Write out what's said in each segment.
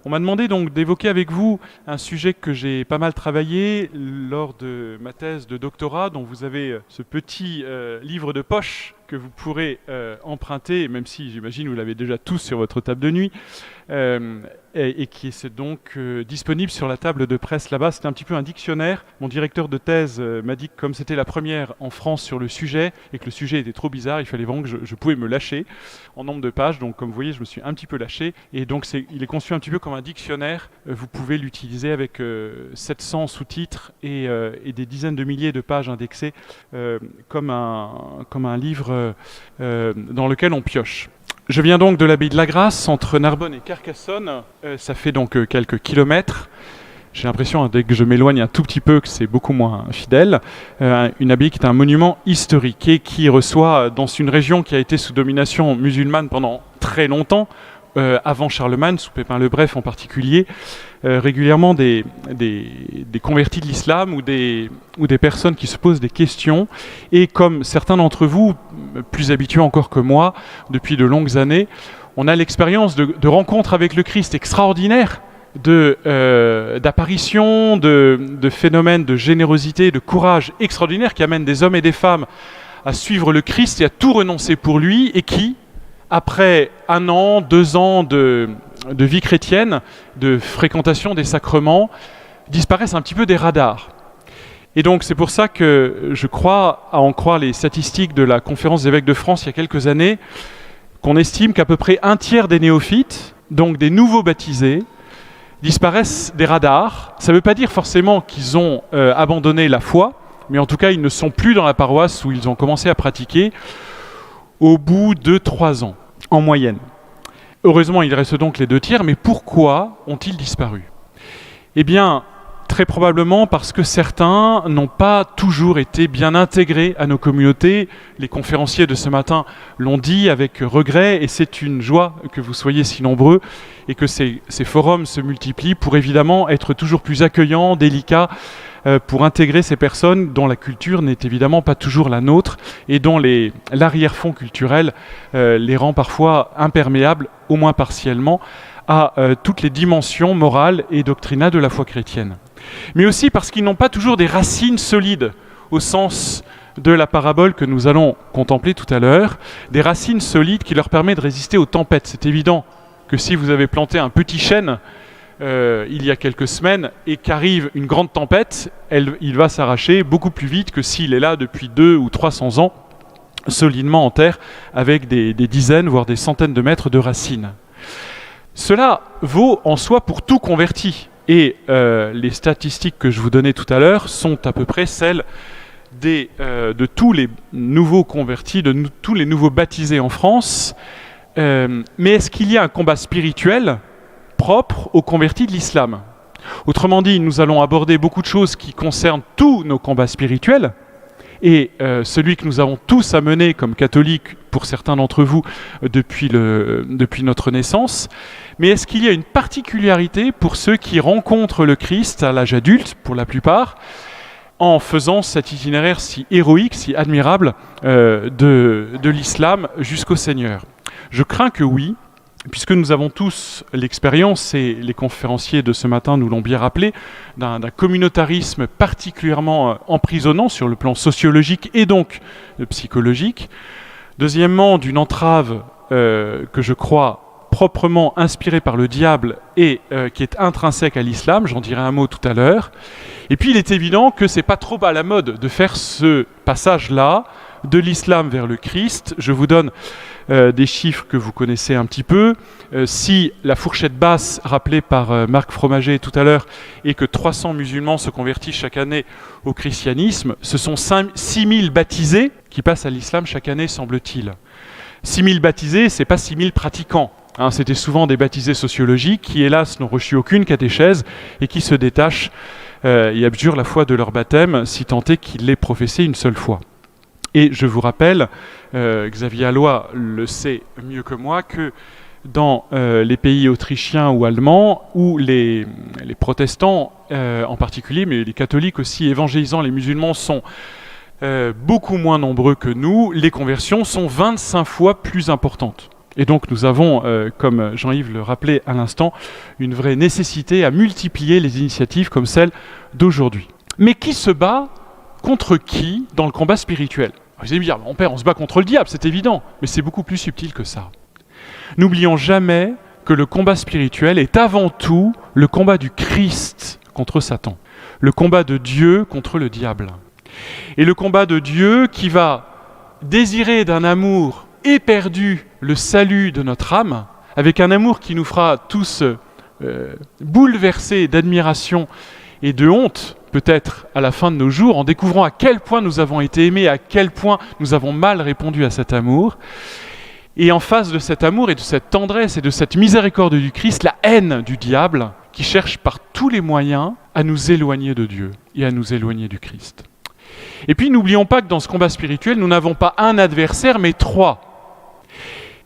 On m'a demandé donc d'évoquer avec vous un sujet que j'ai pas mal travaillé lors de ma thèse de doctorat, dont vous avez ce petit livre de poche que vous pourrez emprunter, même si j'imagine vous l'avez déjà tous sur votre table de nuit, et qui est donc disponible sur la table de presse là-bas. C'est un petit peu un dictionnaire. Mon directeur de thèse m'a dit que comme c'était la première en France sur le sujet, et que le sujet était trop bizarre, il fallait vraiment que je pouvais me lâcher en nombre de pages. Donc comme vous voyez, je me suis un petit peu lâché. Et donc il est conçu un petit peu comme un dictionnaire. Vous pouvez l'utiliser avec 700 sous-titres et des dizaines de milliers de pages indexées comme un livre dans lequel on pioche. Je viens donc de l'abbaye de la Grâce, entre Narbonne et Carcassonne. Ça fait donc quelques kilomètres. J'ai l'impression, dès que je m'éloigne un tout petit peu, que c'est beaucoup moins fidèle. Une abbaye qui est un monument historique et qui reçoit, dans une région qui a été sous domination musulmane pendant très longtemps, avant Charlemagne, sous Pépin le Bref en particulier, régulièrement des convertis de l'islam ou des personnes qui se posent des questions. Et comme certains d'entre vous, plus habitués encore que moi, depuis de longues années, on a l'expérience de rencontres avec le Christ extraordinaires, d'apparitions, de phénomènes de générosité, de courage extraordinaires qui amènent des hommes et des femmes à suivre le Christ et à tout renoncer pour lui, et qui, après 1 an, 2 ans de vie chrétienne, de fréquentation des sacrements, disparaissent un petit peu des radars. Et donc c'est pour ça que je crois, à en croire les statistiques de la Conférence des évêques de France il y a quelques années, qu'on estime qu'à peu près 1/3 des néophytes, donc des nouveaux baptisés, disparaissent des radars. Ça ne veut pas dire forcément qu'ils ont abandonné la foi, mais en tout cas ils ne sont plus dans la paroisse où ils ont commencé à pratiquer au bout de 3 ans, en moyenne. Heureusement, il reste donc les 2/3, mais pourquoi ont-ils disparu ? Eh bien, très probablement parce que certains n'ont pas toujours été bien intégrés à nos communautés. Les conférenciers de ce matin l'ont dit avec regret, et c'est une joie que vous soyez si nombreux et que ces forums se multiplient pour évidemment être toujours plus accueillants, délicats, pour intégrer ces personnes dont la culture n'est évidemment pas toujours la nôtre et dont l'arrière-fond culturel les rend parfois imperméables, au moins partiellement, à toutes les dimensions morales et doctrinales de la foi chrétienne. Mais aussi parce qu'ils n'ont pas toujours des racines solides, au sens de la parabole que nous allons contempler tout à l'heure, des racines solides qui leur permettent de résister aux tempêtes. C'est évident que si vous avez planté un petit chêne il y a quelques semaines et qu'arrive une grande tempête, il va s'arracher beaucoup plus vite que s'il est là depuis 200 ou 300 ans, solidement en terre, avec des dizaines, voire des centaines de mètres de racines. Cela vaut en soi pour tout converti. Et les statistiques que je vous donnais tout à l'heure sont à peu près celles de tous les nouveaux convertis, tous les nouveaux baptisés en France. Mais est-ce qu'il y a un combat spirituel propre aux convertis de l'islam ? Autrement dit, nous allons aborder beaucoup de choses qui concernent tous nos combats spirituels, et celui que nous avons tous à mener comme catholiques, pour certains d'entre vous, depuis notre naissance. Mais est-ce qu'il y a une particularité pour ceux qui rencontrent le Christ à l'âge adulte, pour la plupart, en faisant cet itinéraire si héroïque, si admirable de l'islam jusqu'au Seigneur ? Je crains que oui, puisque nous avons tous l'expérience, et les conférenciers de ce matin nous l'ont bien rappelé, d'un communautarisme particulièrement emprisonnant sur le plan sociologique et donc psychologique. Deuxièmement, d'une entrave que je crois proprement inspirée par le diable et qui est intrinsèque à l'islam, j'en dirai un mot tout à l'heure. Et puis il est évident que c'est pas trop à la mode de faire ce passage-là de l'islam vers le Christ. Je vous donne des chiffres que vous connaissez un petit peu. Si la fourchette basse rappelée par Marc Fromager tout à l'heure est que 300 musulmans se convertissent chaque année au christianisme, ce sont 6000 baptisés qui passent à l'islam chaque année, semble-t-il. 6000 baptisés, c'est pas 6000 pratiquants. C'était souvent des baptisés sociologiques qui, hélas, n'ont reçu aucune catéchèse et qui se détachent et abjurent la foi de leur baptême, si tant est qu'ils l'aient professé une seule fois. Et je vous rappelle, Xavier Alloy le sait mieux que moi, que dans les pays autrichiens ou allemands, où les protestants en particulier, mais les catholiques aussi évangélisant les musulmans sont beaucoup moins nombreux que nous, les conversions sont 25 fois plus importantes. Et donc nous avons, comme Jean-Yves le rappelait à l'instant, une vraie nécessité à multiplier les initiatives comme celle d'aujourd'hui. Mais qui se bat contre qui dans le combat spirituel ? Vous allez me dire, mon père, on se bat contre le diable, c'est évident, mais c'est beaucoup plus subtil que ça. N'oublions jamais que le combat spirituel est avant tout le combat du Christ contre Satan, le combat de Dieu contre le diable. Et le combat de Dieu qui va désirer d'un amour éperdu le salut de notre âme, avec un amour qui nous fera tous bouleversés d'admiration et de honte, peut-être à la fin de nos jours, en découvrant à quel point nous avons été aimés, à quel point nous avons mal répondu à cet amour. Et en face de cet amour et de cette tendresse et de cette miséricorde du Christ, la haine du diable qui cherche par tous les moyens à nous éloigner de Dieu et à nous éloigner du Christ. Et puis n'oublions pas que dans ce combat spirituel, nous n'avons pas un adversaire, mais trois.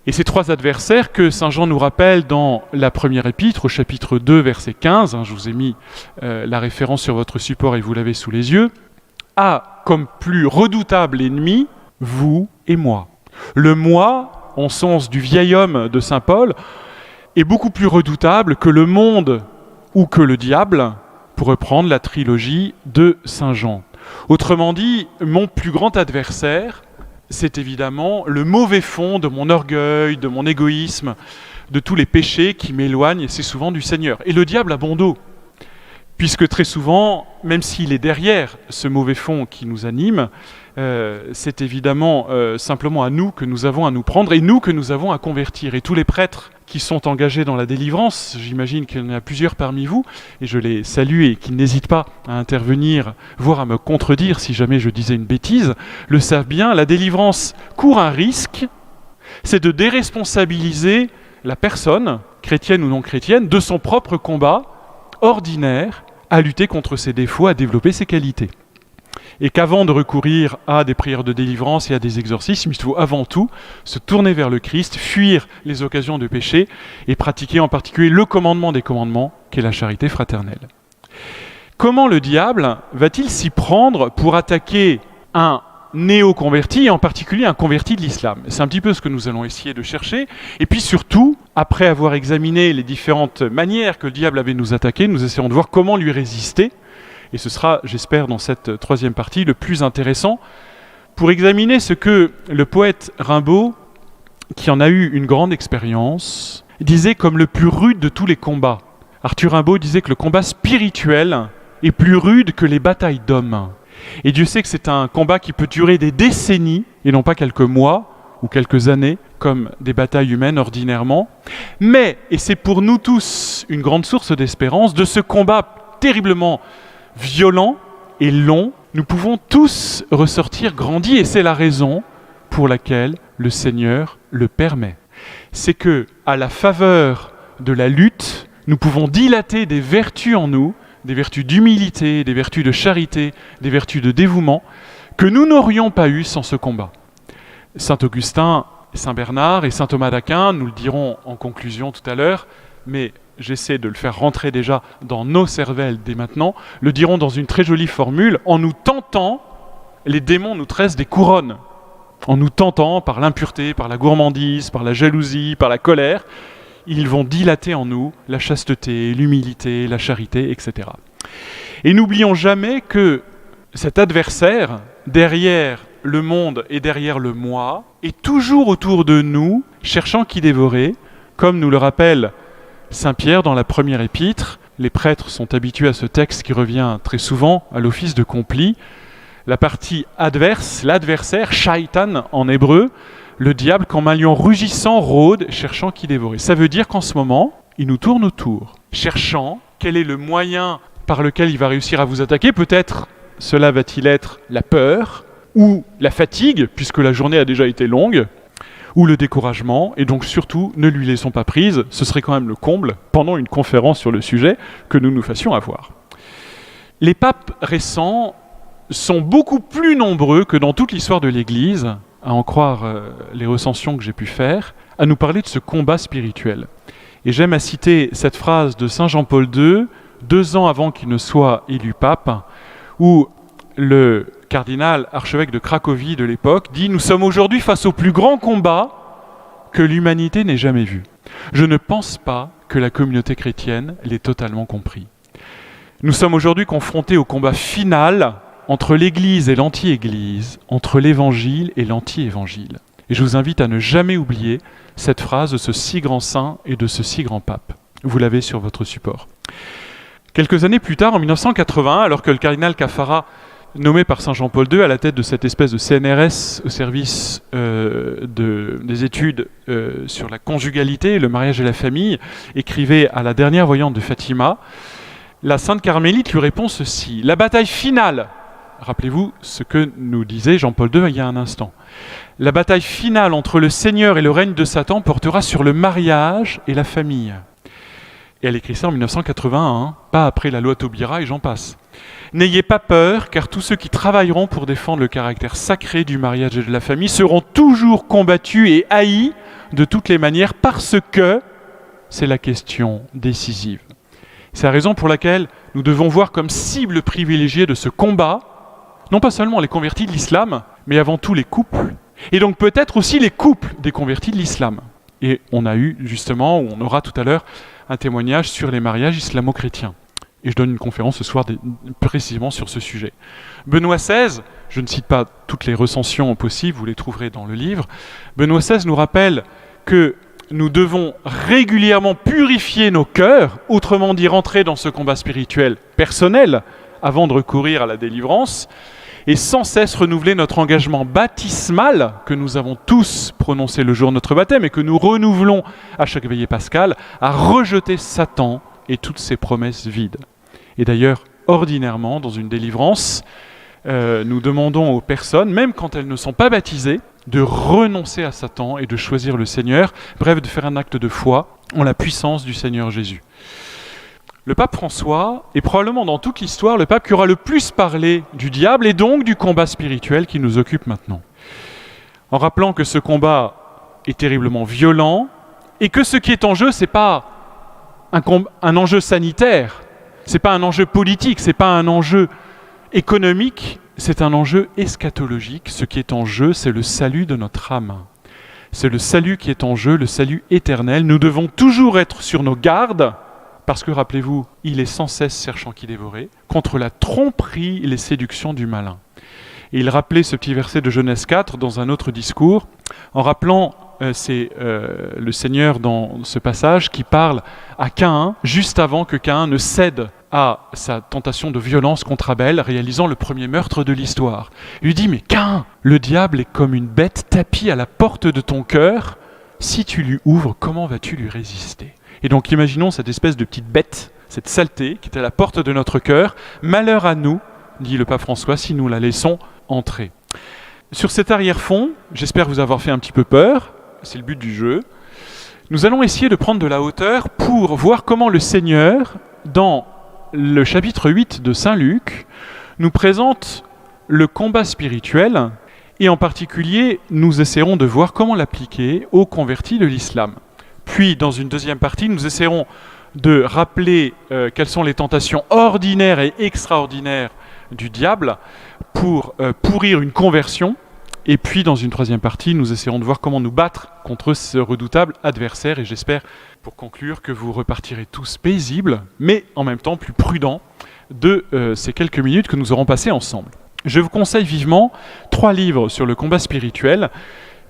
Et ces trois adversaires que saint Jean nous rappelle dans la première épître, au chapitre 2, verset 15, je vous ai mis la référence sur votre support et vous l'avez sous les yeux, a comme plus redoutable ennemi, vous et moi. Le moi, en sens du vieil homme de saint Paul, est beaucoup plus redoutable que le monde ou que le diable, pour reprendre la trilogie de saint Jean. Autrement dit, mon plus grand adversaire, c'est évidemment le mauvais fond de mon orgueil, de mon égoïsme, de tous les péchés qui m'éloignent, et c'est souvent du Seigneur. Et le diable a bon dos, puisque très souvent, même s'il est derrière ce mauvais fond qui nous anime, c'est évidemment simplement à nous que nous avons à nous prendre, et nous que nous avons à convertir. Et tous les prêtres qui sont engagés dans la délivrance, j'imagine qu'il y en a plusieurs parmi vous, et je les salue et qui n'hésitent pas à intervenir, voire à me contredire si jamais je disais une bêtise, le savent bien, la délivrance court un risque, c'est de déresponsabiliser la personne, chrétienne ou non chrétienne, de son propre combat ordinaire à lutter contre ses défauts, à développer ses qualités. Et qu'avant de recourir à des prières de délivrance et à des exorcismes, il faut avant tout se tourner vers le Christ, fuir les occasions de péché et pratiquer en particulier le commandement des commandements, qui est la charité fraternelle. Comment le diable va-t-il s'y prendre pour attaquer un néo-converti, et en particulier un converti de l'islam ? C'est un petit peu ce que nous allons essayer de chercher. Et puis surtout, après avoir examiné les différentes manières que le diable avait de nous attaquer, nous essayons de voir comment lui résister. Et ce sera, j'espère, dans cette troisième partie, le plus intéressant, pour examiner ce que le poète Rimbaud, qui en a eu une grande expérience, disait comme le plus rude de tous les combats. Arthur Rimbaud disait que le combat spirituel est plus rude que les batailles d'hommes. Et Dieu sait que c'est un combat qui peut durer des décennies, et non pas quelques mois ou quelques années, comme des batailles humaines ordinairement. Mais, et c'est pour nous tous une grande source d'espérance, de ce combat terriblement violent et long, nous pouvons tous ressortir grandis, et c'est la raison pour laquelle le Seigneur le permet. C'est que, à la faveur de la lutte, nous pouvons dilater des vertus en nous, des vertus d'humilité, des vertus de charité, des vertus de dévouement, que nous n'aurions pas eues sans ce combat. Saint Augustin, Saint Bernard et Saint Thomas d'Aquin, nous le dirons en conclusion tout à l'heure, mais j'essaie de le faire rentrer déjà dans nos cervelles dès maintenant, le diront dans une très jolie formule, en nous tentant, les démons nous tressent des couronnes. En nous tentant par l'impureté, par la gourmandise, par la jalousie, par la colère, ils vont dilater en nous la chasteté, l'humilité, la charité, etc. Et n'oublions jamais que cet adversaire, derrière le monde et derrière le moi, est toujours autour de nous, cherchant qui dévorer, comme nous le rappelle Saint Pierre dans la première épître. Les prêtres sont habitués à ce texte qui revient très souvent à l'office de compli. La partie adverse, l'adversaire, shaitan en hébreu, le diable, comme un lion rugissant, rôde, cherchant qui dévorer. Ça veut dire qu'en ce moment, il nous tourne autour, cherchant quel est le moyen par lequel il va réussir à vous attaquer. Peut-être cela va-t-il être la peur, ou la fatigue, puisque la journée a déjà été longue, ou le découragement, et donc surtout, ne lui laissons pas prise, ce serait quand même le comble, pendant une conférence sur le sujet, que nous nous fassions avoir. Les papes récents sont beaucoup plus nombreux que dans toute l'histoire de l'Église, à en croire les recensions que j'ai pu faire, à nous parler de ce combat spirituel. Et j'aime à citer cette phrase de Saint Jean-Paul II, 2 ans avant qu'il ne soit élu pape, où le cardinal archevêque de Cracovie de l'époque dit « Nous sommes aujourd'hui face au plus grand combat que l'humanité n'ait jamais vu. Je ne pense pas que la communauté chrétienne l'ait totalement compris. Nous sommes aujourd'hui confrontés au combat final entre l'Église et l'anti-Église, entre l'Évangile et l'anti-Évangile. Et je vous invite à ne jamais oublier cette phrase de ce si grand saint et de ce si grand pape. Vous l'avez sur votre support. Quelques années plus tard, en 1980, alors que le cardinal Caffarra, nommé par Saint Jean-Paul II à la tête de cette espèce de CNRS au service des études sur la conjugalité, le mariage et la famille, écrivait à la dernière voyante de Fatima, la sainte carmélite lui répond ceci. La bataille finale, rappelez-vous ce que nous disait Jean-Paul II il y a un instant, la bataille finale entre le Seigneur et le règne de Satan portera sur le mariage et la famille. Et elle écrit ça en 1981, pas après la loi Taubira et j'en passe. N'ayez pas peur, car tous ceux qui travailleront pour défendre le caractère sacré du mariage et de la famille seront toujours combattus et haïs de toutes les manières parce que c'est la question décisive. C'est la raison pour laquelle nous devons voir comme cible privilégiée de ce combat, non pas seulement les convertis de l'islam, mais avant tout les couples, et donc peut-être aussi les couples des convertis de l'islam. Et on a eu justement, ou on aura tout à l'heure, un témoignage sur les mariages islamo-chrétiens. Et je donne une conférence ce soir précisément sur ce sujet. Benoît XVI, je ne cite pas toutes les recensions possibles, vous les trouverez dans le livre, Benoît XVI nous rappelle que nous devons régulièrement purifier nos cœurs, autrement dit rentrer dans ce combat spirituel personnel avant de recourir à la délivrance, et sans cesse renouveler notre engagement baptismal que nous avons tous prononcé le jour de notre baptême et que nous renouvelons à chaque veillée pascale, à rejeter Satan et toutes ses promesses vides. Et d'ailleurs, ordinairement, dans une délivrance, nous demandons aux personnes, même quand elles ne sont pas baptisées, de renoncer à Satan et de choisir le Seigneur, bref, de faire un acte de foi en la puissance du Seigneur Jésus. Le pape François est probablement dans toute l'histoire le pape qui aura le plus parlé du diable et donc du combat spirituel qui nous occupe maintenant. En rappelant que ce combat est terriblement violent et que ce qui est en jeu, ce n'est pas un enjeu sanitaire, ce n'est pas un enjeu politique, ce n'est pas un enjeu économique, c'est un enjeu eschatologique. Ce qui est en jeu, c'est le salut de notre âme. C'est le salut qui est en jeu, le salut éternel. Nous devons toujours être sur nos gardes, parce que, rappelez-vous, il est sans cesse cherchant qui dévorer, contre la tromperie et les séductions du malin. Et il rappelait ce petit verset de Genèse 4 dans un autre discours, en rappelant, c'est le Seigneur dans ce passage qui parle à Caïn, juste avant que Caïn ne cède à sa tentation de violence contre Abel, réalisant le premier meurtre de l'histoire. Il lui dit, mais Caïn, le diable est comme une bête tapie à la porte de ton cœur, si tu lui ouvres, comment vas-tu lui résister ? Et donc imaginons cette espèce de petite bête, cette saleté qui est à la porte de notre cœur. Malheur à nous, dit le pape François, si nous la laissons entrer. Sur cet arrière-fond, j'espère vous avoir fait un petit peu peur, c'est le but du jeu. Nous allons essayer de prendre de la hauteur pour voir comment le Seigneur, dans le chapitre 8 de Saint Luc, nous présente le combat spirituel et en particulier, nous essaierons de voir comment l'appliquer aux convertis de l'islam. Puis, dans une deuxième partie, nous essaierons de rappeler quelles sont les tentations ordinaires et extraordinaires du diable pour pourrir une conversion. Et puis, dans une troisième partie, nous essaierons de voir comment nous battre contre ce redoutable adversaire. Et j'espère, pour conclure, que vous repartirez tous paisibles, mais en même temps plus prudents de ces quelques minutes que nous aurons passées ensemble. Je vous conseille vivement 3 livres sur le combat spirituel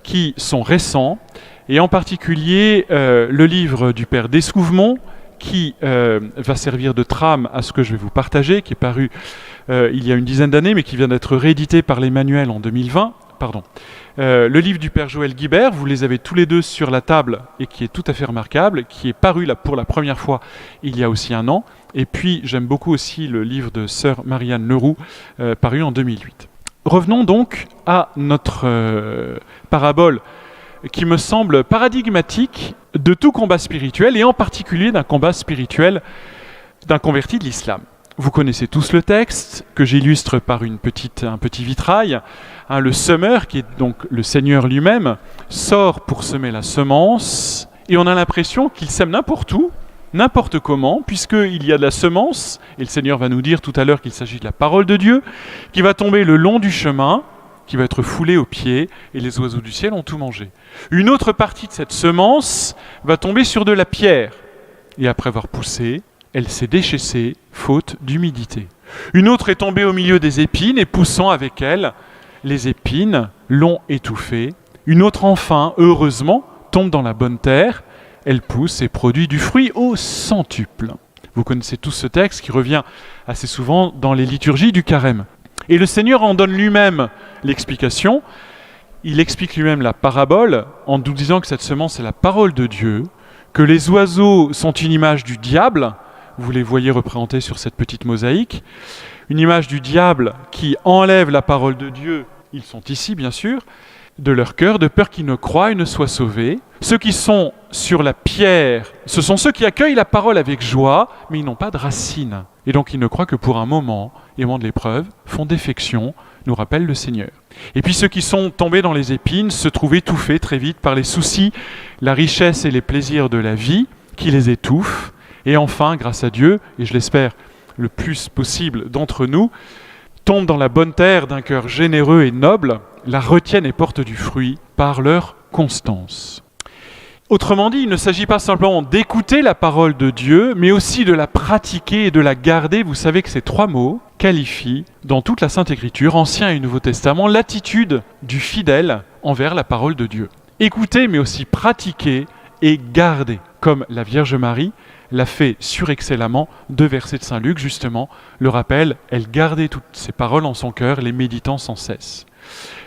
qui sont récents, et en particulier le livre du père Descouvemont, qui va servir de trame à ce que je vais vous partager, qui est paru il y a une dizaine d'années, mais qui vient d'être réédité par l'Emmanuel en 2020. Le livre du père Joël Guibert, vous les avez tous les deux sur la table, et qui est tout à fait remarquable, qui est paru là pour la première fois il y a aussi un an. Et puis j'aime beaucoup aussi le livre de sœur Marianne Leroux, paru en 2008. Revenons donc à notre parabole qui me semble paradigmatique de tout combat spirituel, et en particulier d'un combat spirituel d'un converti de l'islam. Vous connaissez tous le texte, que j'illustre par un petit vitrail. Le semeur, qui est donc le Seigneur lui-même, sort pour semer la semence, et on a l'impression qu'il sème n'importe où, n'importe comment, puisqu'il y a de la semence, et le Seigneur va nous dire tout à l'heure qu'il s'agit de la parole de Dieu, qui va tomber le long du chemin, qui va être foulée aux pieds, et les oiseaux du ciel ont tout mangé. Une autre partie de cette semence va tomber sur de la pierre, et après avoir poussé, elle s'est déchaissée, faute d'humidité. Une autre est tombée au milieu des épines, et poussant avec elle, les épines l'ont étouffée. Une autre enfin, heureusement, tombe dans la bonne terre, elle pousse et produit du fruit au centuple. Vous connaissez tous ce texte qui revient assez souvent dans les liturgies du carême. Et le Seigneur en donne lui-même l'explication. Il explique lui-même la parabole en nous disant que cette semence est la parole de Dieu, que les oiseaux sont une image du diable, vous les voyez représentés sur cette petite mosaïque, une image du diable qui enlève la parole de Dieu, ils sont ici bien sûr, de leur cœur, de peur qu'ils ne croient et ne soient sauvés. Ceux qui sont sur la pierre, ce sont ceux qui accueillent la parole avec joie, mais ils n'ont pas de racines. Et donc ils ne croient que pour un moment, et au moment de l'épreuve, font défection, nous rappelle le Seigneur. Et puis ceux qui sont tombés dans les épines se trouvent étouffés très vite par les soucis, la richesse et les plaisirs de la vie qui les étouffent. Et enfin, grâce à Dieu, et je l'espère le plus possible d'entre nous, tombent dans la bonne terre d'un cœur généreux et noble, la retiennent et portent du fruit par leur constance. Autrement dit, il ne s'agit pas simplement d'écouter la parole de Dieu, mais aussi de la pratiquer et de la garder. Vous savez que ces trois mots qualifient, dans toute la Sainte Écriture, Ancien et Nouveau Testament, l'attitude du fidèle envers la parole de Dieu. Écouter, mais aussi pratiquer et garder, comme la Vierge Marie l'a fait surexcellemment. 2 versets de Saint Luc, justement, le rappellent. Elle gardait toutes ces paroles en son cœur, les méditant sans cesse.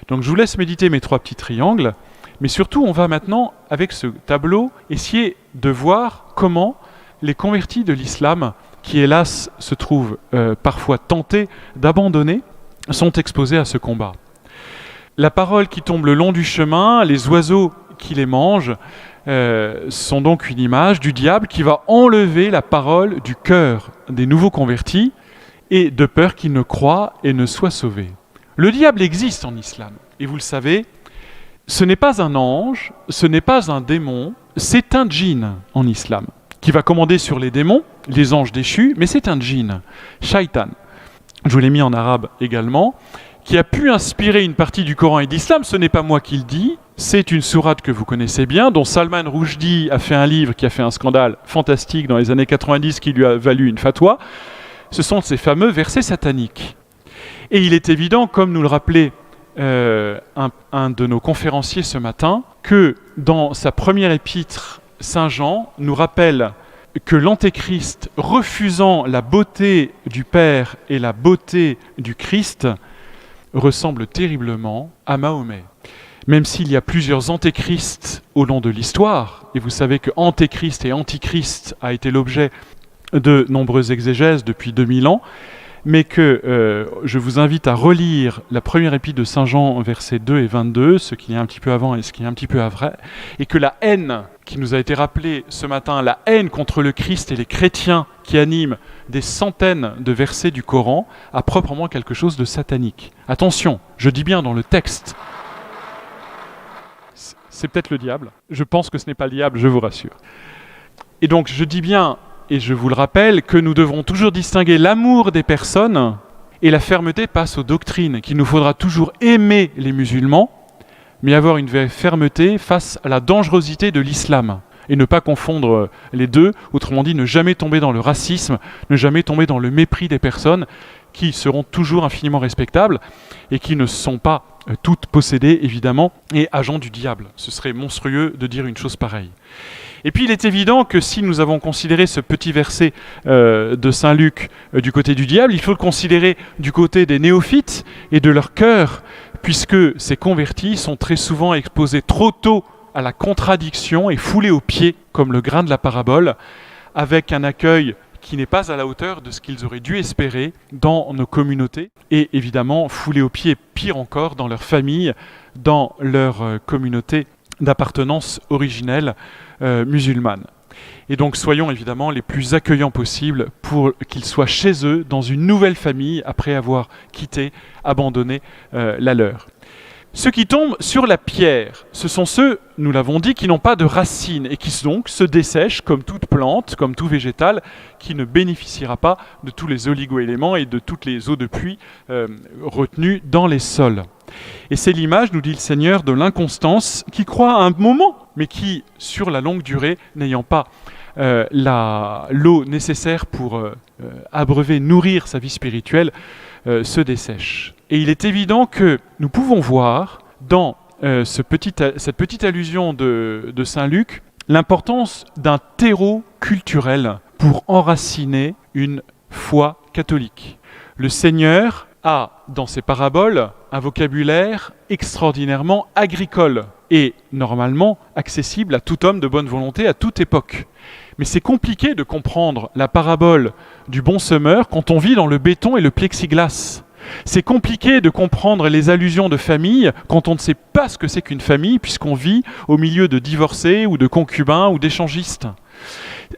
Donc je vous laisse méditer mes 3 petits triangles, mais surtout on va maintenant, avec ce tableau, essayer de voir comment les convertis de l'islam, qui hélas se trouvent parfois tentés d'abandonner, sont exposés à ce combat. La parole qui tombe le long du chemin, les oiseaux qui les mangent, sont donc une image du diable qui va enlever la parole du cœur des nouveaux convertis, et de peur qu'ils ne croient et ne soient sauvés. Le diable existe en islam, et vous le savez, ce n'est pas un ange, ce n'est pas un démon, c'est un djinn en islam, qui va commander sur les démons, les anges déchus, mais c'est un djinn, shaitan. Je vous l'ai mis en arabe également, qui a pu inspirer une partie du Coran et d'Islam. Ce n'est pas moi qui le dis, c'est une sourate que vous connaissez bien, dont Salman Rushdie a fait un livre qui a fait un scandale fantastique dans les années 90 qui lui a valu une fatwa. Ce sont ces fameux versets sataniques. Et il est évident, comme nous le rappelait un de nos conférenciers ce matin, que dans sa première épître, Saint Jean nous rappelle que l'Antéchrist, refusant la beauté du Père et la beauté du Christ, ressemble terriblement à Mahomet. Même s'il y a plusieurs antéchrists au long de l'histoire, et vous savez que Antéchrist et Antichrist a été l'objet de nombreuses exégèses depuis 2000 ans, mais que je vous invite à relire la première épître de Saint Jean, versets 2 et 22, ce qui est un petit peu avant et ce qui est un petit peu après, et que la haine qui nous a été rappelée ce matin, la haine contre le Christ et les chrétiens qui animent des centaines de versets du Coran, a proprement quelque chose de satanique. Attention, je dis bien dans le texte, c'est peut-être le diable, je pense que ce n'est pas le diable, je vous rassure. Et donc je dis bien, et je vous le rappelle, que nous devrons toujours distinguer l'amour des personnes et la fermeté passe aux doctrines, qu'il nous faudra toujours aimer les musulmans, mais avoir une vraie fermeté face à la dangerosité de l'islam, et ne pas confondre les deux, autrement dit, ne jamais tomber dans le racisme, ne jamais tomber dans le mépris des personnes qui seront toujours infiniment respectables et qui ne sont pas toutes possédées, évidemment, et agents du diable. Ce serait monstrueux de dire une chose pareille. Et puis il est évident que si nous avons considéré ce petit verset de Saint Luc du côté du diable, il faut le considérer du côté des néophytes et de leur cœur, puisque ces convertis sont très souvent exposés trop tôt à la contradiction et foulés aux pieds, comme le grain de la parabole, avec un accueil qui n'est pas à la hauteur de ce qu'ils auraient dû espérer dans nos communautés, et évidemment foulés aux pieds, pire encore, dans leur famille, dans leur communauté d'appartenance originelle musulmane. Et donc soyons évidemment les plus accueillants possibles pour qu'ils soient chez eux, dans une nouvelle famille, après avoir quitté, abandonné la leur. Ceux qui tombent sur la pierre, ce sont ceux, nous l'avons dit, qui n'ont pas de racines et qui donc se dessèchent comme toute plante, comme tout végétal, qui ne bénéficiera pas de tous les oligo-éléments et de toutes les eaux de pluie retenues dans les sols. Et c'est l'image, nous dit le Seigneur, de l'inconstance qui croit à un moment, mais qui, sur la longue durée, n'ayant pas l'eau nécessaire pour abreuver, nourrir sa vie spirituelle, se dessèche. Et il est évident que nous pouvons voir dans cette petite allusion de Saint Luc l'importance d'un terreau culturel pour enraciner une foi catholique. Le Seigneur a, dans ses paraboles, un vocabulaire extraordinairement agricole et normalement accessible à tout homme de bonne volonté à toute époque. Mais c'est compliqué de comprendre la parabole du bon semeur quand on vit dans le béton et le plexiglas. C'est compliqué de comprendre les allusions de famille quand on ne sait pas ce que c'est qu'une famille puisqu'on vit au milieu de divorcés ou de concubins ou d'échangistes.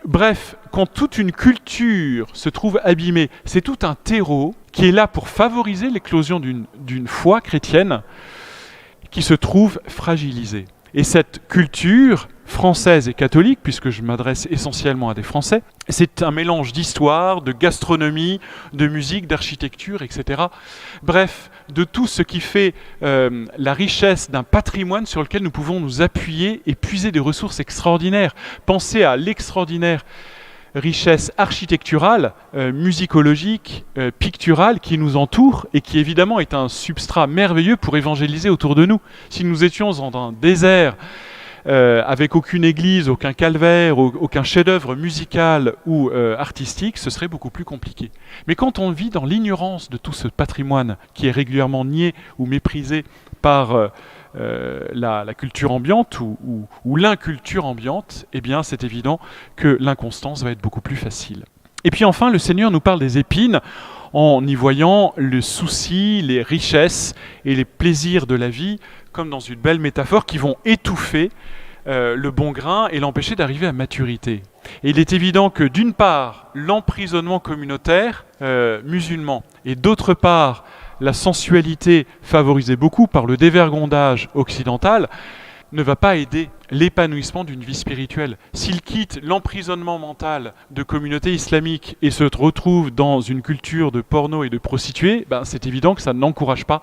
Bref, quand toute une culture se trouve abîmée, c'est tout un terreau qui est là pour favoriser l'éclosion d'une foi chrétienne qui se trouve fragilisée. Et cette culture française et catholique, puisque je m'adresse essentiellement à des Français, c'est un mélange d'histoire, de gastronomie, de musique, d'architecture, etc. Bref, de tout ce qui fait la richesse d'un patrimoine sur lequel nous pouvons nous appuyer et puiser des ressources extraordinaires. Pensez à l'extraordinaire richesse architecturale, musicologique, picturale qui nous entoure et qui évidemment est un substrat merveilleux pour évangéliser autour de nous. Si nous étions dans un désert avec aucune église, aucun calvaire, aucun chef-d'œuvre musical ou artistique, ce serait beaucoup plus compliqué. Mais quand on vit dans l'ignorance de tout ce patrimoine qui est régulièrement nié ou méprisé par la culture ambiante ou l'inculture ambiante, eh bien c'est évident que l'inconstance va être beaucoup plus facile. Et puis enfin, le Seigneur nous parle des épines en y voyant le souci, les richesses et les plaisirs de la vie comme dans une belle métaphore qui vont étouffer le bon grain et l'empêcher d'arriver à maturité. Et il est évident que d'une part, l'emprisonnement communautaire musulman et d'autre part, la sensualité favorisée beaucoup par le dévergondage occidental ne va pas aider l'épanouissement d'une vie spirituelle. S'ils quittent l'emprisonnement mental de communautés islamiques et se retrouvent dans une culture de porno et de prostituées, c'est évident que ça n'encourage pas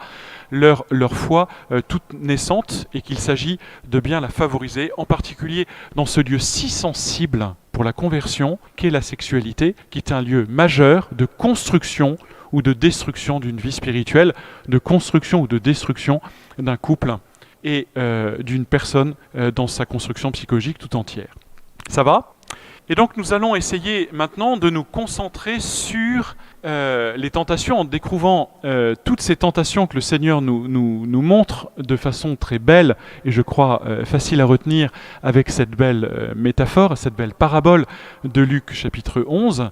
leur foi toute naissante et qu'il s'agit de bien la favoriser, en particulier dans ce lieu si sensible pour la conversion qu'est la sexualité, qui est un lieu majeur de construction ou de destruction d'une vie spirituelle, de construction ou de destruction d'un couple et d'une personne dans sa construction psychologique tout entière. Ça va ? Et donc nous allons essayer maintenant de nous concentrer sur les tentations en découvrant toutes ces tentations que le Seigneur nous montre de façon très belle et je crois facile à retenir avec cette belle métaphore, cette belle parabole de Luc chapitre 11.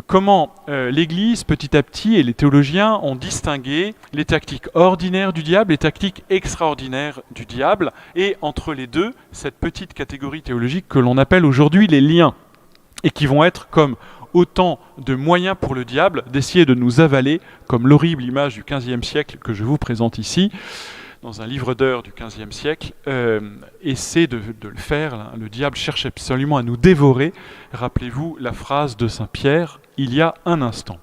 Comment l'Église, petit à petit, et les théologiens ont distingué les tactiques ordinaires du diable, les tactiques extraordinaires du diable, et entre les deux, cette petite catégorie théologique que l'on appelle aujourd'hui les liens, et qui vont être comme autant de moyens pour le diable d'essayer de nous avaler, comme l'horrible image du XVe siècle que je vous présente ici, dans un livre d'heures du XVe siècle, essaie de le faire. Le diable cherche absolument à nous dévorer. Rappelez-vous la phrase de Saint Pierre, il y a un instant.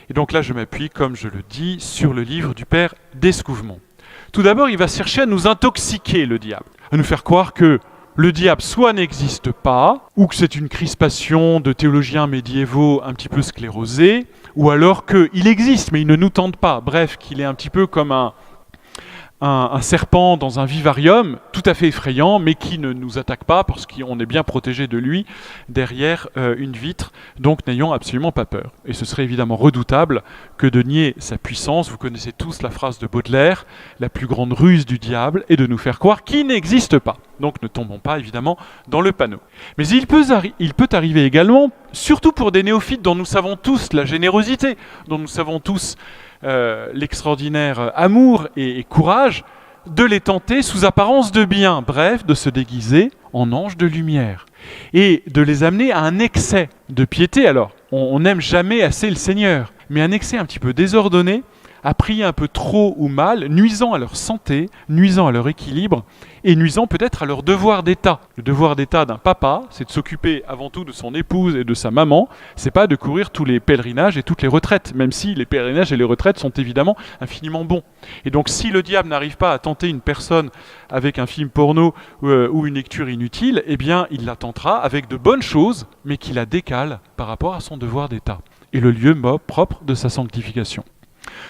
Et donc là, je m'appuie, comme je le dis, sur le livre du Père d'Escouvemont. Tout d'abord, il va chercher à nous intoxiquer, le diable, à nous faire croire que le diable soit n'existe pas, ou que c'est une crispation de théologiens médiévaux un petit peu sclérosés, ou alors qu'il existe, mais il ne nous tente pas. Bref, qu'il est un petit peu comme un serpent dans un vivarium, tout à fait effrayant, mais qui ne nous attaque pas parce qu'on est bien protégé de lui derrière une vitre, donc n'ayons absolument pas peur. Et ce serait évidemment redoutable que de nier sa puissance. Vous connaissez tous la phrase de Baudelaire, la plus grande ruse du diable est de nous faire croire qu'il n'existe pas. Donc ne tombons pas évidemment dans le panneau. Mais il peut arriver également, surtout pour des néophytes dont nous savons tous la générosité, dont nous savons tous l'extraordinaire amour et courage, de les tenter sous apparence de bien, bref, de se déguiser en anges de lumière, et de les amener à un excès de piété. Alors, on n'aime jamais assez le Seigneur, mais un excès un petit peu désordonné, a pris un peu trop ou mal, nuisant à leur santé, nuisant à leur équilibre et nuisant peut-être à leur devoir d'état. Le devoir d'état d'un papa, c'est de s'occuper avant tout de son épouse et de sa maman, c'est pas de courir tous les pèlerinages et toutes les retraites, même si les pèlerinages et les retraites sont évidemment infiniment bons. Et donc si le diable n'arrive pas à tenter une personne avec un film porno ou une lecture inutile, eh bien il la tentera avec de bonnes choses, mais qui la décale par rapport à son devoir d'état et le lieu propre de sa sanctification.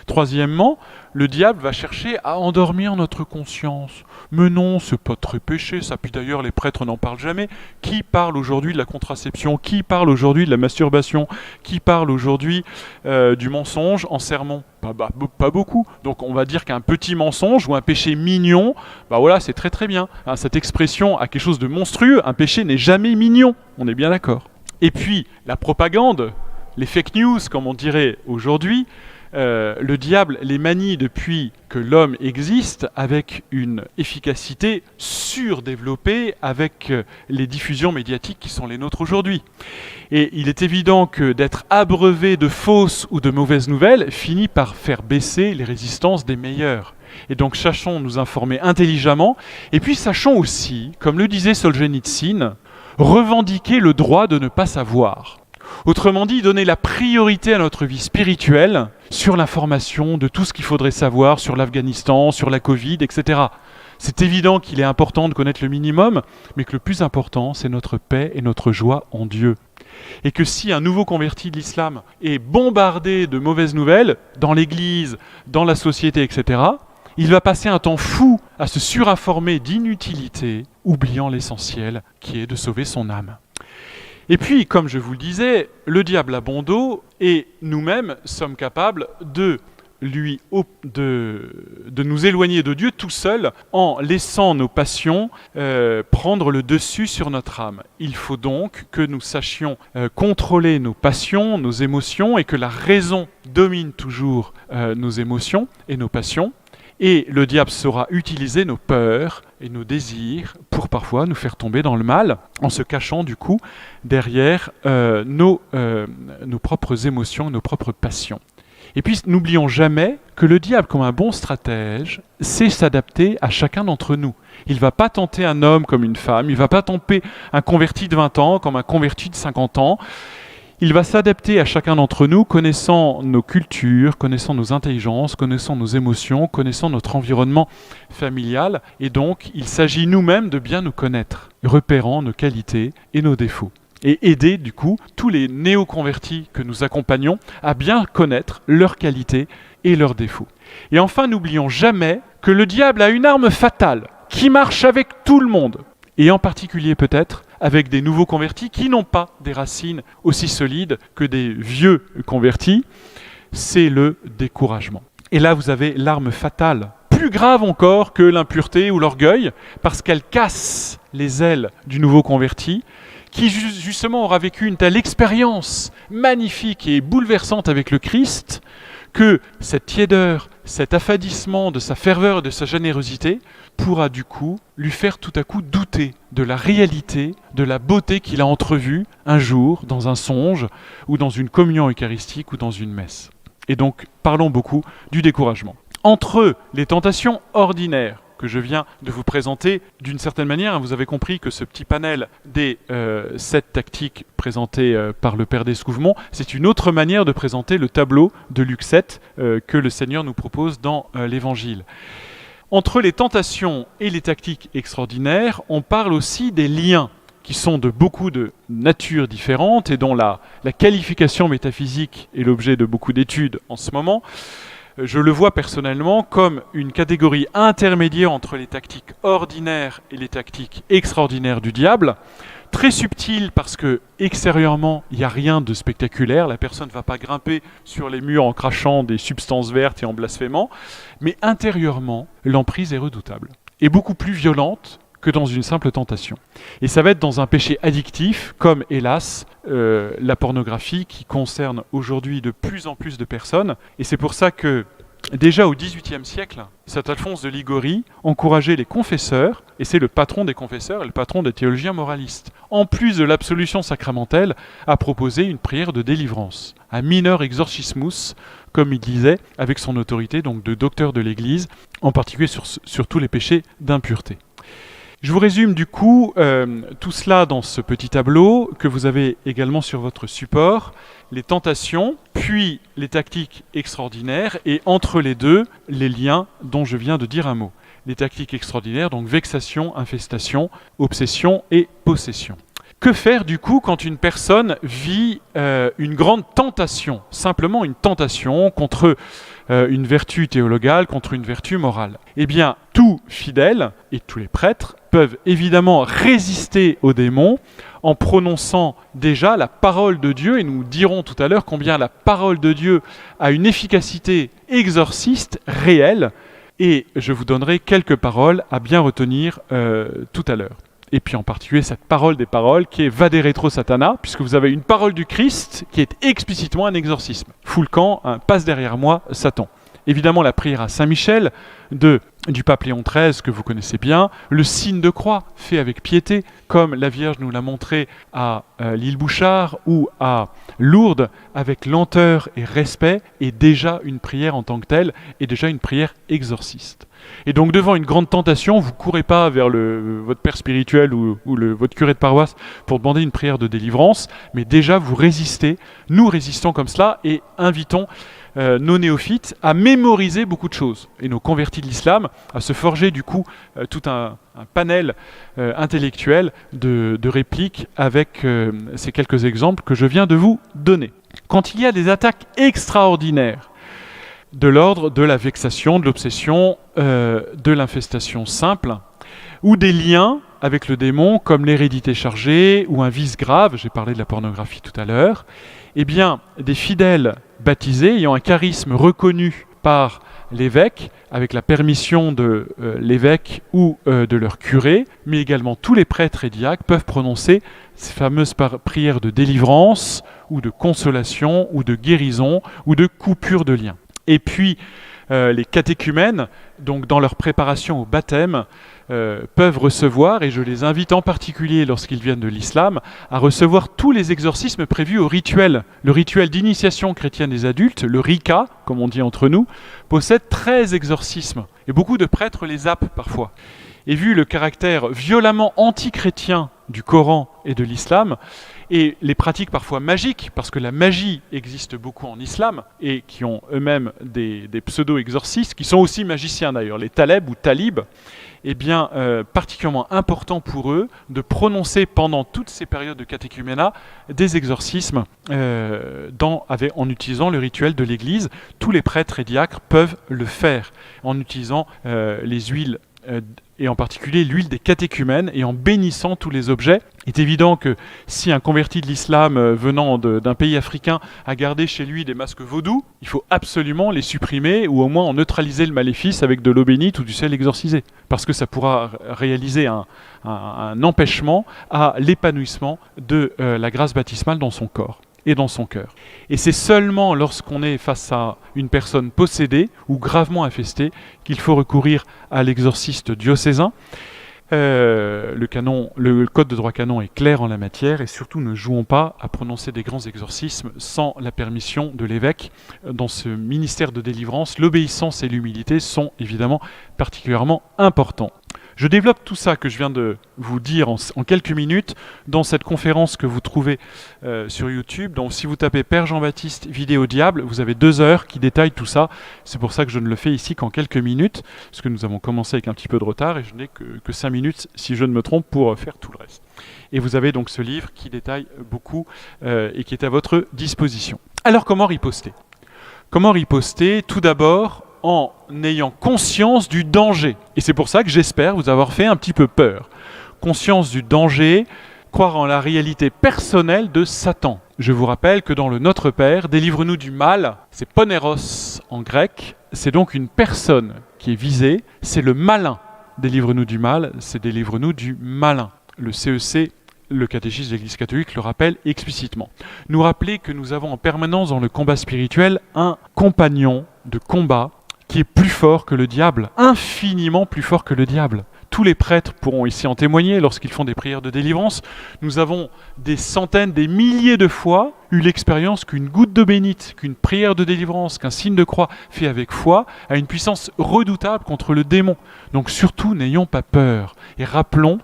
Troisièmement, le diable va chercher à endormir notre conscience. Mais non, c'est pas très péché, ça. Puis d'ailleurs, les prêtres n'en parlent jamais. Qui parle aujourd'hui de la contraception? Qui parle aujourd'hui de la masturbation? Qui parle aujourd'hui du mensonge en sermon? Pas beaucoup. Donc on va dire qu'un petit mensonge ou un péché mignon, voilà, c'est très très bien. Hein, cette expression a quelque chose de monstrueux. Un péché n'est jamais mignon. On est bien d'accord. Et puis, la propagande, les fake news, comme on dirait aujourd'hui, le diable les manie depuis que l'homme existe avec une efficacité surdéveloppée avec les diffusions médiatiques qui sont les nôtres aujourd'hui. Et il est évident que d'être abreuvé de fausses ou de mauvaises nouvelles finit par faire baisser les résistances des meilleurs. Et donc sachons nous informer intelligemment, et puis sachons aussi, comme le disait Solzhenitsyn, revendiquer le droit de ne pas savoir. Autrement dit, donner la priorité à notre vie spirituelle sur l'information de tout ce qu'il faudrait savoir sur l'Afghanistan, sur la Covid, etc. C'est évident qu'il est important de connaître le minimum, mais que le plus important, c'est notre paix et notre joie en Dieu. Et que si un nouveau converti de l'islam est bombardé de mauvaises nouvelles, dans l'église, dans la société, etc., il va passer un temps fou à se surinformer d'inutilité, oubliant l'essentiel, qui est de sauver son âme. Et puis, comme je vous le disais, le diable a bon dos et nous-mêmes sommes capables de nous éloigner de Dieu tout seul en laissant nos passions prendre le dessus sur notre âme. Il faut donc que nous sachions contrôler nos passions, nos émotions et que la raison domine toujours nos émotions et nos passions. Et le diable saura utiliser nos peurs et nos désirs pour parfois nous faire tomber dans le mal, en se cachant du coup derrière nos propres émotions, nos propres passions. Et puis n'oublions jamais que le diable, comme un bon stratège, sait s'adapter à chacun d'entre nous. Il ne va pas tenter un homme comme une femme, il ne va pas tenter un converti de 20 ans comme un converti de 50 ans. Il va s'adapter à chacun d'entre nous, connaissant nos cultures, connaissant nos intelligences, connaissant nos émotions, connaissant notre environnement familial. Et donc, il s'agit nous-mêmes de bien nous connaître, repérant nos qualités et nos défauts. Et aider, du coup, tous les néo-convertis que nous accompagnons à bien connaître leurs qualités et leurs défauts. Et enfin, n'oublions jamais que le diable a une arme fatale qui marche avec tout le monde. Et en particulier peut-être avec des nouveaux convertis qui n'ont pas des racines aussi solides que des vieux convertis, c'est le découragement. Et là, vous avez l'arme fatale, plus grave encore que l'impureté ou l'orgueil, parce qu'elle casse les ailes du nouveau converti, qui justement aura vécu une telle expérience magnifique et bouleversante avec le Christ, que cette tiédeur, cet affadissement de sa ferveur et de sa générosité pourra du coup lui faire tout à coup douter de la réalité, de la beauté qu'il a entrevue un jour dans un songe ou dans une communion eucharistique ou dans une messe. Et donc parlons beaucoup du découragement. Entre les tentations ordinaires que je viens de vous présenter, d'une certaine manière, vous avez compris que ce petit panel des 7 tactiques présentées par le Père d'Escouvemont, c'est une autre manière de présenter le tableau de Luc 7 que le Seigneur nous propose dans l'Évangile. Entre les tentations et les tactiques extraordinaires, on parle aussi des liens qui sont de beaucoup de natures différentes et dont la qualification métaphysique est l'objet de beaucoup d'études en ce moment. Je le vois personnellement comme une catégorie intermédiaire entre les tactiques ordinaires et les tactiques extraordinaires du diable. Très subtil parce que extérieurement, il n'y a rien de spectaculaire. La personne ne va pas grimper sur les murs en crachant des substances vertes et en blasphémant. Mais intérieurement, l'emprise est redoutable et beaucoup plus violente que dans une simple tentation. Et ça va être dans un péché addictif, comme hélas, la pornographie qui concerne aujourd'hui de plus en plus de personnes. Et c'est pour ça que déjà au XVIIIe siècle, saint Alphonse de Liguori encourageait les confesseurs, et c'est le patron des confesseurs et le patron des théologiens moralistes, en plus de l'absolution sacramentelle, à proposer une prière de délivrance, un minor exorcismus, comme il disait, avec son autorité donc de docteur de l'Église, en particulier sur tous les péchés d'impureté. Je vous résume du coup tout cela dans ce petit tableau que vous avez également sur votre support, les tentations, puis les tactiques extraordinaires, et entre les deux, les liens dont je viens de dire un mot. Les tactiques extraordinaires, donc vexation, infestation, obsession et possession. Que faire du coup quand une personne vit une grande tentation, simplement une tentation contre une vertu théologale, contre une vertu morale? Eh bien, tout fidèle, et tous les prêtres, peuvent évidemment résister aux démons en prononçant déjà la parole de Dieu, et nous dirons tout à l'heure combien la parole de Dieu a une efficacité exorciste réelle, et je vous donnerai quelques paroles à bien retenir tout à l'heure. Et puis en particulier cette parole des paroles qui est Vade retro Satana, puisque vous avez une parole du Christ qui est explicitement un exorcisme. Fous le camp, passe derrière moi, Satan. Évidemment la prière à Saint-Michel du pape Léon XIII que vous connaissez bien, le signe de croix fait avec piété, comme la Vierge nous l'a montré à l'île Bouchard ou à Lourdes, avec lenteur et respect, est déjà une prière en tant que telle, et déjà une prière exorciste. Et donc devant une grande tentation, vous ne courez pas vers votre père spirituel ou votre curé de paroisse pour demander une prière de délivrance, mais déjà vous résistez, nous résistons comme cela et invitons nos néophytes à mémoriser beaucoup de choses, et nos convertis de l'islam à se forger du coup tout un panel intellectuel de répliques avec ces quelques exemples que je viens de vous donner. Quand il y a des attaques extraordinaires, de l'ordre de la vexation, de l'obsession, de l'infestation simple, ou des liens avec le démon, comme l'hérédité chargée, ou un vice grave, j'ai parlé de la pornographie tout à l'heure, eh bien, des fidèles baptisés ayant un charisme reconnu par l'évêque, avec la permission de l'évêque ou de leur curé, mais également tous les prêtres et diacres peuvent prononcer ces fameuses prières de délivrance, ou de consolation, ou de guérison, ou de coupure de liens. Et puis, les catéchumènes, donc dans leur préparation au baptême, peuvent recevoir, et je les invite en particulier lorsqu'ils viennent de l'islam, à recevoir tous les exorcismes prévus au rituel. Le rituel d'initiation chrétienne des adultes, le RICA, comme on dit entre nous, possède 13 exorcismes. Et beaucoup de prêtres les zappent parfois. Et vu le caractère violemment anti-chrétien du Coran et de l'islam, et les pratiques parfois magiques, parce que la magie existe beaucoup en islam, et qui ont eux-mêmes des pseudo-exorcistes, qui sont aussi magiciens d'ailleurs, les talebs ou talibs, eh bien, particulièrement important pour eux de prononcer pendant toutes ces périodes de catéchuménat des exorcismes en utilisant le rituel de l'Église. Tous les prêtres et diacres peuvent le faire en utilisant les huiles et en particulier l'huile des catéchumènes, et en bénissant tous les objets. Il est évident que si un converti de l'islam venant d'un pays africain a gardé chez lui des masques vaudous, il faut absolument les supprimer, ou au moins en neutraliser le maléfice avec de l'eau bénite ou du sel exorcisé, parce que ça pourra réaliser un empêchement à l'épanouissement de la grâce baptismale dans son corps et dans son cœur. Et c'est seulement lorsqu'on est face à une personne possédée ou gravement infestée qu'il faut recourir à l'exorciste diocésain. Le code de droit canon est clair en la matière, et surtout ne jouons pas à prononcer des grands exorcismes sans la permission de l'évêque. Dans ce ministère de délivrance, l'obéissance et l'humilité sont évidemment particulièrement importants. Je développe tout ça que je viens de vous dire en quelques minutes dans cette conférence que vous trouvez sur YouTube. Donc si vous tapez Père Jean-Baptiste vidéo diable, vous avez 2 heures qui détaillent tout ça. C'est pour ça que je ne le fais ici qu'en quelques minutes, parce que nous avons commencé avec un petit peu de retard et je n'ai que 5 minutes, si je ne me trompe, pour faire tout le reste. Et vous avez donc ce livre qui détaille beaucoup et qui est à votre disposition. Alors comment riposter ? Comment riposter ? Tout d'abord, en ayant conscience du danger. Et c'est pour ça que j'espère vous avoir fait un petit peu peur. Conscience du danger, croire en la réalité personnelle de Satan. Je vous rappelle que dans le Notre Père, délivre-nous du mal, c'est poneros en grec, c'est donc une personne qui est visée, c'est le malin. Délivre-nous du mal, c'est délivre-nous du malin. Le CEC, le catéchisme de l'Église catholique, le rappelle explicitement. Nous rappeler que nous avons en permanence dans le combat spirituel un compagnon de combat, qui est plus fort que le diable, infiniment plus fort que le diable. Tous les prêtres pourront ici en témoigner lorsqu'ils font des prières de délivrance. Nous avons des centaines, des milliers de fois eu l'expérience qu'une goutte d'eau bénite, qu'une prière de délivrance, qu'un signe de croix fait avec foi a une puissance redoutable contre le démon. Donc surtout, n'ayons pas peur et rappelons,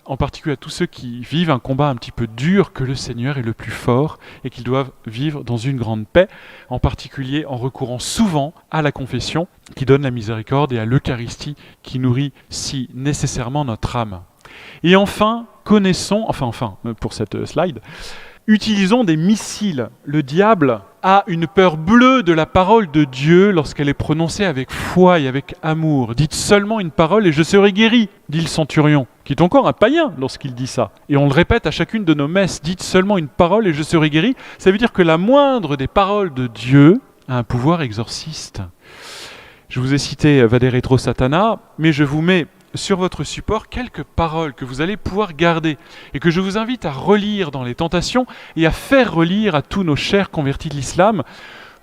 en particulier à tous ceux qui vivent un combat un petit peu dur, que le Seigneur est le plus fort et qu'ils doivent vivre dans une grande paix, en particulier en recourant souvent à la confession qui donne la miséricorde et à l'Eucharistie qui nourrit si nécessairement notre âme. Et enfin, connaissons, pour cette slide, utilisons des missiles. Le diable a une peur bleue de la parole de Dieu lorsqu'elle est prononcée avec foi et avec amour. Dites seulement une parole et je serai guéri, dit le centurion, qui est encore un païen lorsqu'il dit ça. Et on le répète à chacune de nos messes, dites seulement une parole et je serai guéri. Ça veut dire que la moindre des paroles de Dieu a un pouvoir exorciste. Je vous ai cité Vade Retro Satana, mais je vous mets sur votre support quelques paroles que vous allez pouvoir garder et que je vous invite à relire dans les tentations et à faire relire à tous nos chers convertis de l'islam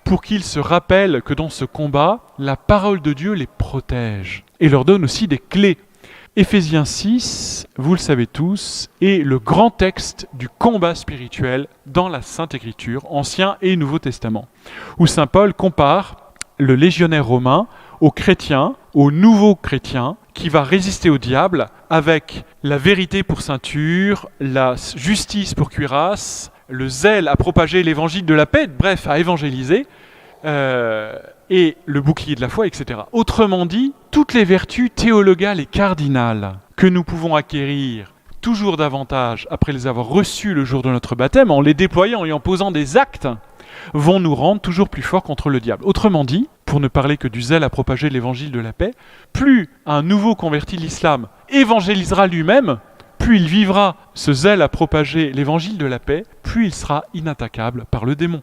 pour qu'ils se rappellent que dans ce combat, la parole de Dieu les protège et leur donne aussi des clés. Éphésiens 6, vous le savez tous, est le grand texte du combat spirituel dans la Sainte Écriture, Ancien et Nouveau Testament, où saint Paul compare le légionnaire romain aux chrétiens, aux nouveaux chrétiens, qui va résister au diable avec la vérité pour ceinture, la justice pour cuirasse, le zèle à propager l'évangile de la paix, bref, à évangéliser, et le bouclier de la foi, etc. Autrement dit, toutes les vertus théologales et cardinales que nous pouvons acquérir toujours davantage après les avoir reçues le jour de notre baptême, en les déployant et en posant des actes, vont nous rendre toujours plus forts contre le diable. Autrement dit, pour ne parler que du zèle à propager l'évangile de la paix, plus un nouveau converti de l'islam évangélisera lui-même, plus il vivra ce zèle à propager l'évangile de la paix, plus il sera inattaquable par le démon.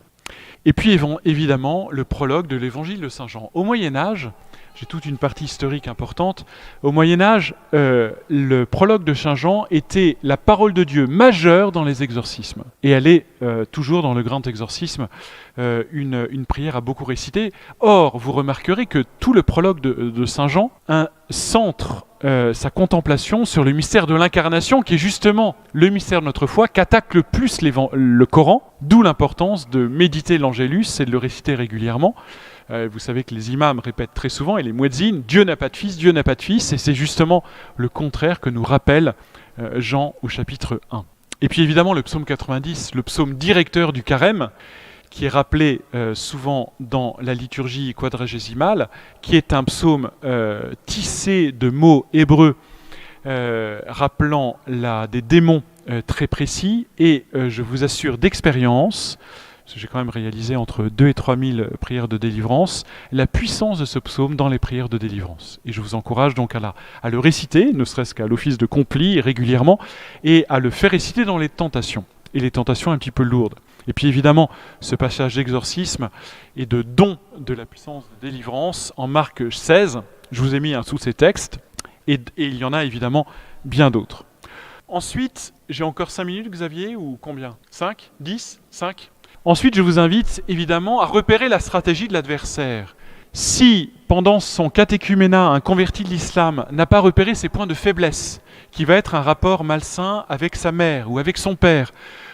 Et puis évidemment, le prologue de l'évangile de Saint Jean. Au Moyen-Âge, j'ai toute une partie historique importante, au Moyen-Âge, le prologue de Saint Jean était la parole de Dieu majeure dans les exorcismes. Et elle est toujours dans le grand exorcisme une prière à beaucoup réciter. Or, vous remarquerez que tout le prologue de Saint Jean centre sa contemplation sur le mystère de l'incarnation, qui est justement le mystère de notre foi, qu'attaque le plus le Coran, d'où l'importance de méditer l'Angélus et de le réciter régulièrement. Vous savez que les imams répètent très souvent, et les muezzins, Dieu n'a pas de fils, Dieu n'a pas de fils, et c'est justement le contraire que nous rappelle Jean au chapitre 1. Et puis évidemment le psaume 90, le psaume directeur du carême, qui est rappelé souvent dans la liturgie quadragésimale, qui est un psaume tissé de mots hébreux rappelant des démons très précis, et je vous assure d'expérience, parce que j'ai quand même réalisé entre 2 et 3 000 prières de délivrance, la puissance de ce psaume dans les prières de délivrance. Et je vous encourage donc à le réciter, ne serait-ce qu'à l'office de compli régulièrement, et à le faire réciter dans les tentations, et les tentations un petit peu lourdes. Et puis évidemment, ce passage d'exorcisme et de don de la puissance de délivrance en Marc 16, je vous ai mis sous ces textes, et il y en a évidemment bien d'autres. Ensuite, j'ai encore 5 minutes, Xavier, ou combien ? 5 10 5 Ensuite, je vous invite évidemment à repérer la stratégie de l'adversaire. Si, pendant son catéchuménat, un converti de l'islam n'a pas repéré ses points de faiblesse, qui va être un rapport malsain avec sa mère, ou avec son père,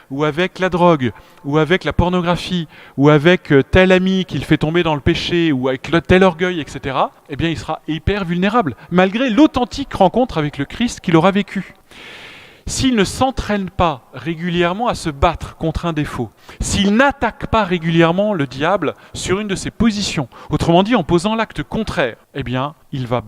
ou avec la drogue, ou avec la pornographie, ou avec tel ami qui le fait tomber dans le péché, ou avec tel orgueil, etc., eh bien il sera hyper vulnérable, malgré l'authentique rencontre avec le Christ qu'il aura vécu. S'il ne s'entraîne pas régulièrement à se battre contre un défaut, s'il n'attaque pas régulièrement le diable sur une de ses positions, autrement dit en posant l'acte contraire, eh bien il va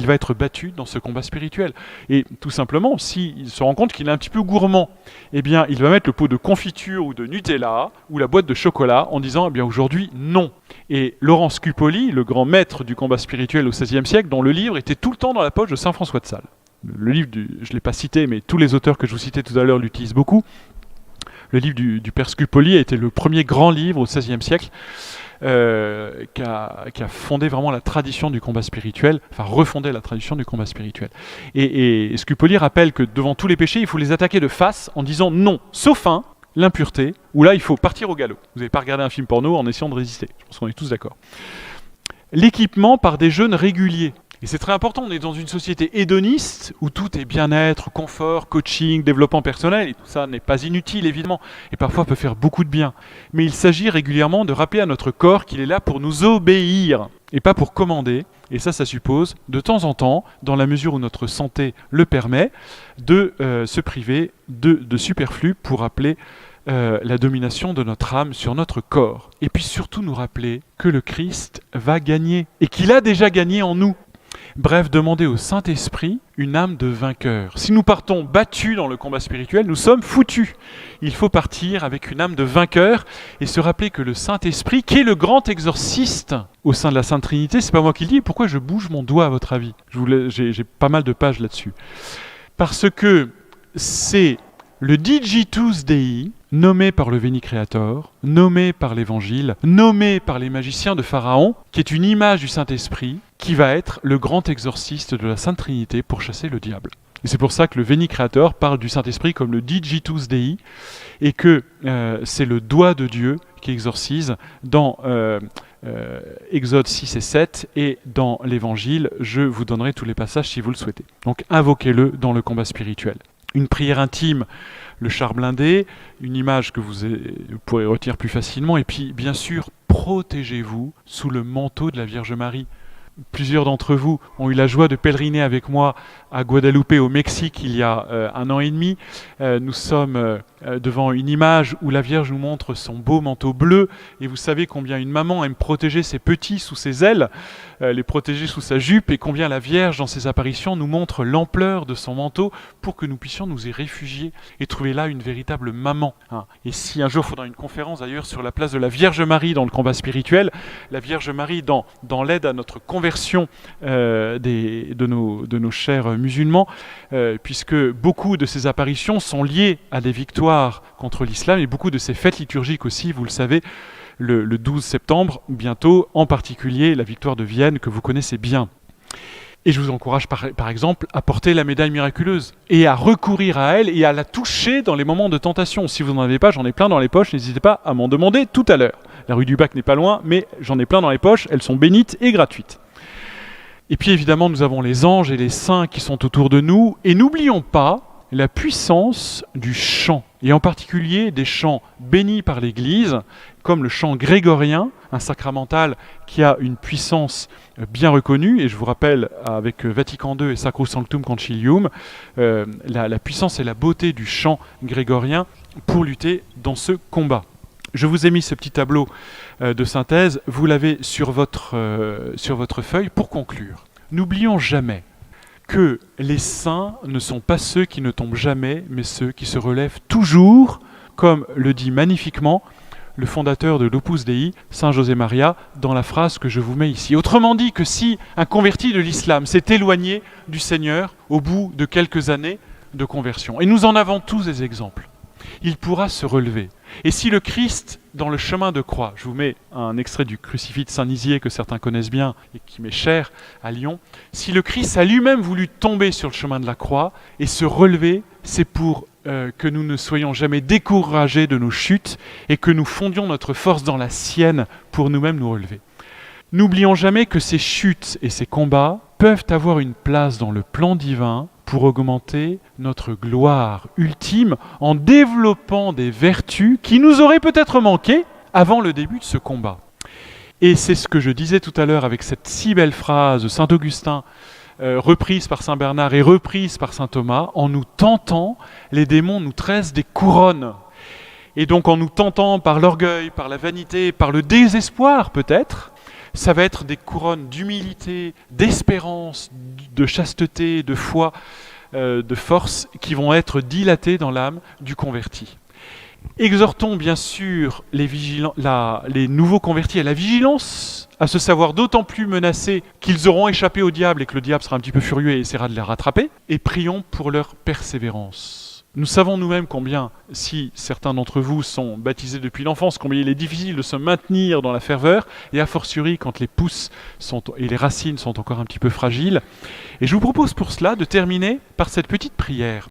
être battu dans ce combat spirituel. Et tout simplement, s'il se rend compte qu'il est un petit peu gourmand, eh bien il va mettre le pot de confiture ou de Nutella ou la boîte de chocolat en disant eh bien aujourd'hui non. Et Laurent Scupoli, le grand maître du combat spirituel au XVIe siècle, dont le livre était tout le temps dans la poche de saint François de Sales. Le livre, je ne l'ai pas cité, mais tous les auteurs que je vous citais tout à l'heure l'utilisent beaucoup. Le livre du père Scupoli a été le premier grand livre au XVIe siècle qui a fondé vraiment la tradition du combat spirituel, enfin refondé la tradition du combat spirituel. Et Scupoli rappelle que devant tous les péchés, il faut les attaquer de face en disant non, sauf l'impureté, où là il faut partir au galop. Vous n'avez pas regardé un film porno en essayant de résister. Je pense qu'on est tous d'accord. l'équipement par des jeûnes réguliers. Et c'est très important, on est dans une société hédoniste où tout est bien-être, confort, coaching, développement personnel, et tout ça n'est pas inutile évidemment, et parfois peut faire beaucoup de bien. Mais il s'agit régulièrement de rappeler à notre corps qu'il est là pour nous obéir, et pas pour commander. Et ça suppose, de temps en temps, dans la mesure où notre santé le permet, de se priver de superflu pour rappeler la domination de notre âme sur notre corps. Et puis surtout nous rappeler que le Christ va gagner, et qu'il a déjà gagné en nous. Bref, demander au Saint-Esprit une âme de vainqueur. Si nous partons battus dans le combat spirituel, nous sommes foutus. Il faut partir avec une âme de vainqueur et se rappeler que le Saint-Esprit, qui est le grand exorciste au sein de la Sainte Trinité, c'est pas moi qui le dis. Pourquoi je bouge mon doigt à votre avis ? J'ai pas mal de pages là-dessus. Parce que c'est le Digitus Dei, nommé par le Veni Creator, nommé par l'Évangile, nommé par les magiciens de Pharaon, qui est une image du Saint-Esprit, qui va être le grand exorciste de la Sainte Trinité pour chasser le diable. Et c'est pour ça que le Veni Creator parle du Saint-Esprit comme le Digitus Dei, et que c'est le doigt de Dieu qui exorcise dans Exode 6 et 7, et dans l'Évangile, je vous donnerai tous les passages si vous le souhaitez. Donc invoquez-le dans le combat spirituel. Une prière intime, le char blindé, une image que vous pourrez retenir plus facilement, et puis bien sûr, protégez-vous sous le manteau de la Vierge Marie. Plusieurs d'entre vous ont eu la joie de pèleriner avec moi à Guadeloupe, au Mexique, il y a 1 an et demi. Nous sommes devant une image où la Vierge nous montre son beau manteau bleu, et vous savez combien une maman aime protéger ses petits sous ses ailes, les protéger sous sa jupe, et combien la Vierge, dans ses apparitions, nous montre l'ampleur de son manteau pour que nous puissions nous y réfugier et trouver là une véritable maman. Et si un jour il faudra une conférence d'ailleurs sur la place de la Vierge Marie dans le combat spirituel, la Vierge Marie dans l'aide à notre conversion de nos chers musulmans, puisque beaucoup de ces apparitions sont liées à des victoires contre l'islam, et beaucoup de ces fêtes liturgiques aussi, vous le savez, le 12 septembre, bientôt, en particulier la victoire de Vienne, que vous connaissez bien. Et je vous encourage par exemple à porter la médaille miraculeuse, et à recourir à elle, et à la toucher dans les moments de tentation. Si vous n'en avez pas, j'en ai plein dans les poches, n'hésitez pas à m'en demander tout à l'heure. La rue du Bac n'est pas loin, mais j'en ai plein dans les poches, elles sont bénites et gratuites. Et puis évidemment, nous avons les anges et les saints qui sont autour de nous, et n'oublions pas la puissance du chant, et en particulier des chants bénis par l'Église, comme le chant grégorien, un sacramental qui a une puissance bien reconnue, et je vous rappelle, avec Vatican II et Sacrosanctum Concilium, la puissance et la beauté du chant grégorien pour lutter dans ce combat. Je vous ai mis ce petit tableau de synthèse, vous l'avez sur votre feuille pour conclure. N'oublions jamais que les saints ne sont pas ceux qui ne tombent jamais, mais ceux qui se relèvent toujours, comme le dit magnifiquement le fondateur de l'Opus Dei, Saint José Maria, dans la phrase que je vous mets ici. Autrement dit, que si un converti de l'islam s'est éloigné du Seigneur au bout de quelques années de conversion, et nous en avons tous des exemples, il pourra se relever. Et si le Christ, dans le chemin de croix, je vous mets un extrait du crucifix de Saint-Nizier que certains connaissent bien et qui m'est cher à Lyon, si le Christ a lui-même voulu tomber sur le chemin de la croix et se relever, c'est pour que nous ne soyons jamais découragés de nos chutes et que nous fondions notre force dans la sienne pour nous-mêmes nous relever. N'oublions jamais que ces chutes et ces combats peuvent avoir une place dans le plan divin pour augmenter notre gloire ultime en développant des vertus qui nous auraient peut-être manqué avant le début de ce combat. Et c'est ce que je disais tout à l'heure avec cette si belle phrase de Saint Augustin, reprise par Saint Bernard et reprise par Saint Thomas: en nous tentant, les démons nous tressent des couronnes. Et donc en nous tentant par l'orgueil, par la vanité, par le désespoir peut-être, ça va être des couronnes d'humilité, d'espérance, de chasteté, de foi, de force, qui vont être dilatées dans l'âme du converti. Exhortons bien sûr les nouveaux convertis à la vigilance, à se savoir d'autant plus menacés qu'ils auront échappé au diable et que le diable sera un petit peu furieux et essaiera de les rattraper, et prions pour leur persévérance. Nous savons nous-mêmes combien, si certains d'entre vous sont baptisés depuis l'enfance, combien il est difficile de se maintenir dans la ferveur, et a fortiori quand les pousses et les racines sont encore un petit peu fragiles. Et je vous propose pour cela de terminer par cette petite prière.